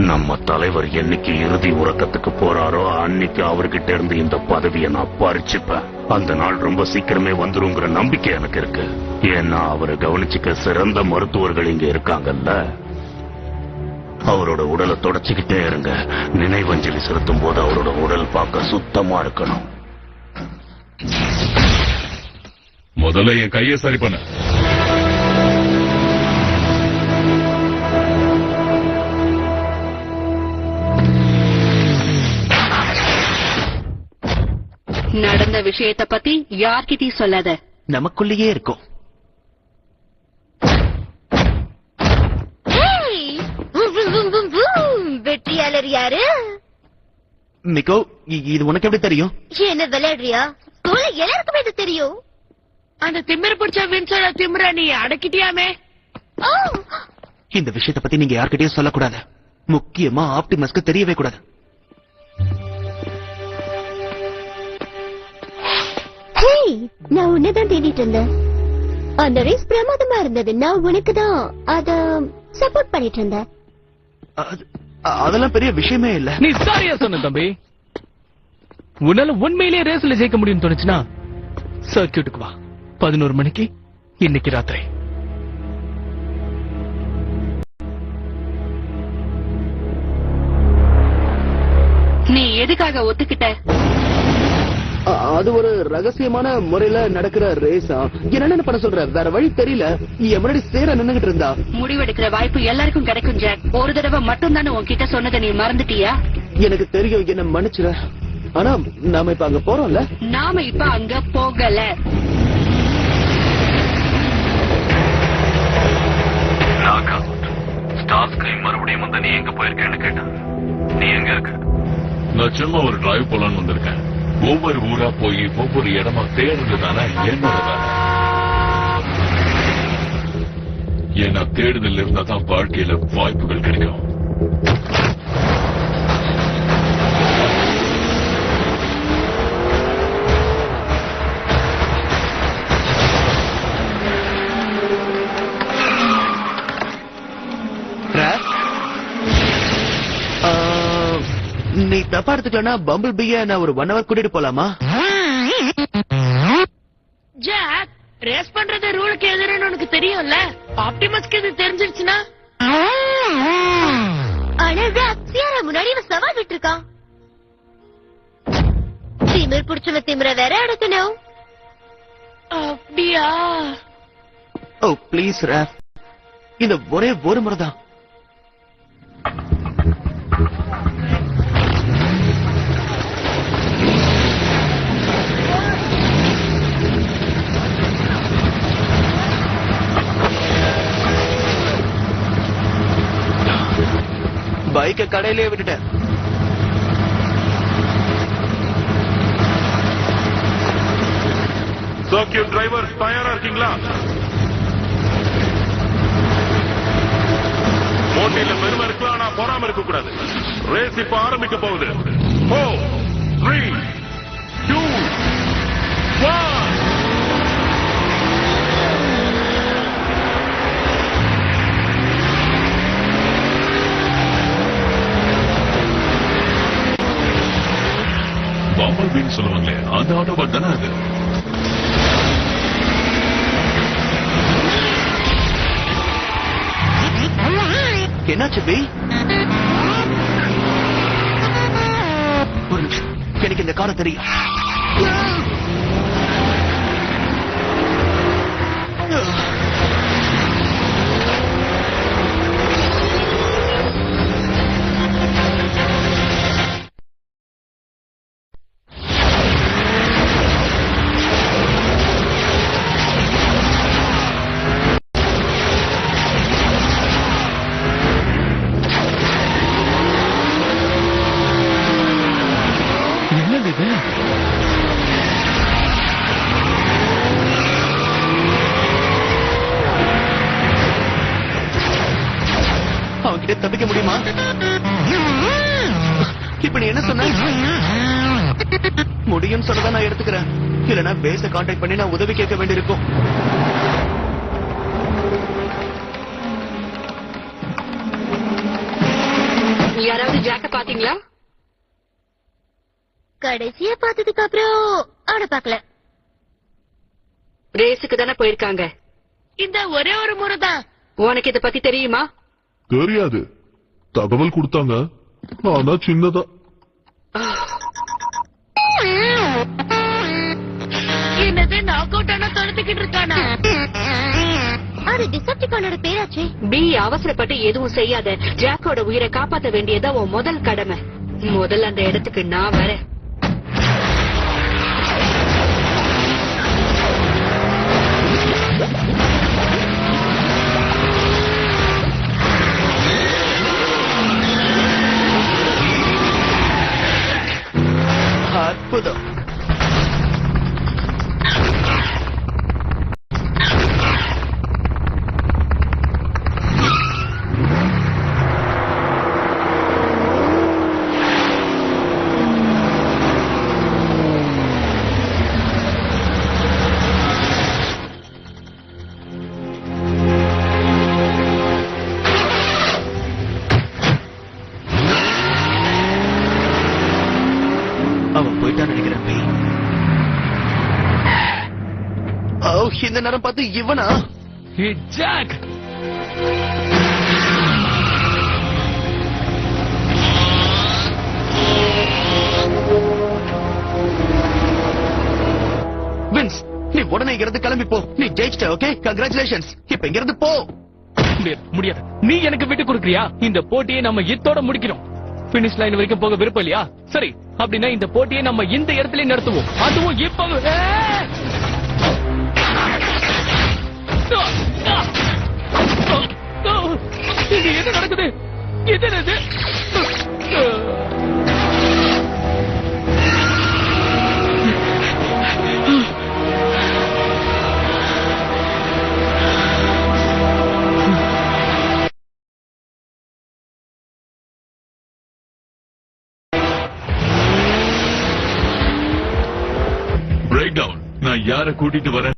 நம்ம தலைவர் என்னைக்கு இறுதி உறக்கத்துக்கு போறாரோ அன்னைக்கு அவர்கிட்ட இருந்து இந்த பதவியை நான் பறிச்சுப்பேன். அந்த நாள் ரொம்ப சீக்கிரமே வந்துருங்கிற நம்பிக்கை எனக்கு இருக்கு. ஏன்னா அவரை கவனிச்சுக்க சிறந்த மருத்துவர்கள் இங்க இருக்காங்கல்ல. அவரோட உடலை தொடச்சுக்கிட்டே இருங்க. நினைவஞ்சலி செலுத்தும் போது அவரோட உடல் பார்க்க சுத்தமா இருக்கணும். முதல்ல என் கையை சரி பண்ண. நடந்த விஷயத்தை பத்தி யார்கிட்டயும் சொல்லாத. நமக்குள்ளேயே இருக்கும். வெற்றியாளர் யாரு? மிகோ, இது உனக்கு எப்படி தெரியும்? என்ன விளையாடுறியா? எல்லாருக்குமே இது தெரியும். அந்த திமிர் பிடிச்ச வின்சோட திமிர நீ அடக்கிட்டியாமே. இந்த விஷயத்தை பத்தி நீங்க யார்கிட்டயும் சொல்லக்கூடாது. முக்கியமா ஆப்டிமஸ்க்கு தெரியவே கூடாது. நான் உன்னதான் தேடிட்டு இருந்தேன். அந்த ரேஸ் பிரமாதமா இருந்தது. நான் உனக்கு தான் அத சப்போர்ட் பண்ணிட்டு இருந்தேன். அதெல்லாம் பெரிய விஷயமே இல்ல. நீ சாரியா சொன்ன தம்பி. உன்னால உண்மையிலேயே ரேஸ்ல ஜெயிக்க முடியும் தோணுச்சுன்னா சர்க்கியூட்டுக்கு வா. 11 மணிக்கு இன்னைக்கு ராத்திரி. நீ எதுக்காக ஒத்துக்கிட்ட? அது ஒரு ரகசியமான முறையில நடக்கிற ரேஸா? என்ன பண்ண சொல்ற? வேற வழி தெரியல. என் முன்னாடி சேர நின்னுகிட்டு இருந்தா. முடிவெடுக்கிற வாய்ப்பு எல்லாருக்கும் கிடைக்கும் ஜாக். ஒரு தடவை மட்டும் தானே உன்கிட்ட சொன்னதை நீ மறந்துட்டியா? எனக்கு தெரியும், என்ன மன்னிச்சிர. ஆனா நாம இப்ப அங்க போறோம்ல. நாம இப்ப அங்க போகல. மறுபடியும் வந்து நீ எங்க போயிருக்கேன்னு கேட்டான். நீ எங்க இருக்க? நான் சும்மா ஒரு டிரைவ் போலான்னு வந்திருக்கேன். ஒவ்வொரு ஊரா போய் ஒவ்வொரு இடமா தேடுறதுதானே என்னோட வேலை. ஏன்னா தேடுதல் இருந்தா தான் வாழ்க்கையில வாய்ப்புகள் கிடைக்கும். நீ தப்பா எடுத்துக்கலனா பம்பிள் பீய நான் ஒரு 1 hour கூட்டிட்டு போலாமா? ஜாக், ரேஸ் பண்றது ரூலுக்கு எதிரான உனக்கு தெரியும்ல. ஆப்டிமஸ்க்கு இது தெரிஞ்சிருச்சுன்னா. ஆனா ஜாக் சியாரா முன்னாடி இவன் சவால் விட்டுருக்கான். திமிர் பிடிச்சவ திமிர வேற அடக்கணும். அப்படியா? ஓ ப்ளீஸ் ராஃப், இந்த ஒரே ஒரு முறைதான். பைக்க கடையிலே விட்டுட்டேன். சர்க்கியூட் டிரைவர் தயாரா இருக்கீங்களா? போட்டியில பெருமை இருக்கலாம், ஆனா பொறாம இருக்க கூடாது. ரேஸ் இப்ப ஆரம்பிக்க போகுது. 4, 3, 2, 1. பம்பல் பீன்னு சொல்லுவாங்களே, அந்த ஆட்டோபாட் தானே அது? என்னாச்சு பி? ஒரு நிமிஷம், எனக்கு இந்த காரை தெரியும். அவன்கிட்ட தப்பிக்க முடியுமா? இப்ப நீ என்ன சொன்ன? முடியும் சொல்லதான் நான் எடுத்துக்கிறேன். இல்லனா பேஸ கான்டாக்ட் பண்ணி நான் உதவி கேட்க வேண்டியிருக்கும். யாராவது ஜாக்க பாத்தீங்களா? கடைசியா பார்த்ததுக்கு அப்புறம் அவனை பார்க்கல. ரேஸுக்கு தானே போயிருக்காங்க. இந்த ஒரே ஒரு முறைதான். உனக்கு இத பத்தி தெரியுமா? தெரியாது. தகவல் கொடுத்தாங்க, ஆனா சின்னதா. என்னது நாக் அவுட் ஆனா தொலைத்துக்கிட்டு இருக்கானா? அது டிசெப்டிகானோட பேராச்சே. பி, அவசரப்பட்டு எதுவும் செய்யாத. ஜாக்கோட உயிரை காப்பாத்த வேண்டியதா உன் முதல் கடமை. முதல்ல அந்த இடத்துக்கு நான் வரேன். அற்புதம். அவன் போயிட்டான்னு நினைக்கிறேன். இந்த நேரம் பார்த்து இவனா? ஹே ஜாக், வின்ஸ், நீ உடனே இங்கிருந்து கிளம்பி போ. நீ ஜெயிச்சிட்ட. Okay, congratulations. இப்ப இங்கிருந்து போ. முடியாது. நீ எனக்கு விட்டு கொடுக்கறியா? இந்த போட்டியை நம்ம இத்தோட முடிக்கிறோம். பினிஷ் லைன் வரைக்கும் போக விருப்பம் இல்லையா? சரி, அப்படின்னா இந்த போட்டியை நம்ம இந்த இடத்துல நடத்துவோம். அதுவும் இப்ப. இது என்ன நடக்குது? இது என்னது? Break down. நான் யார கூட்டிட்டு வரேன்?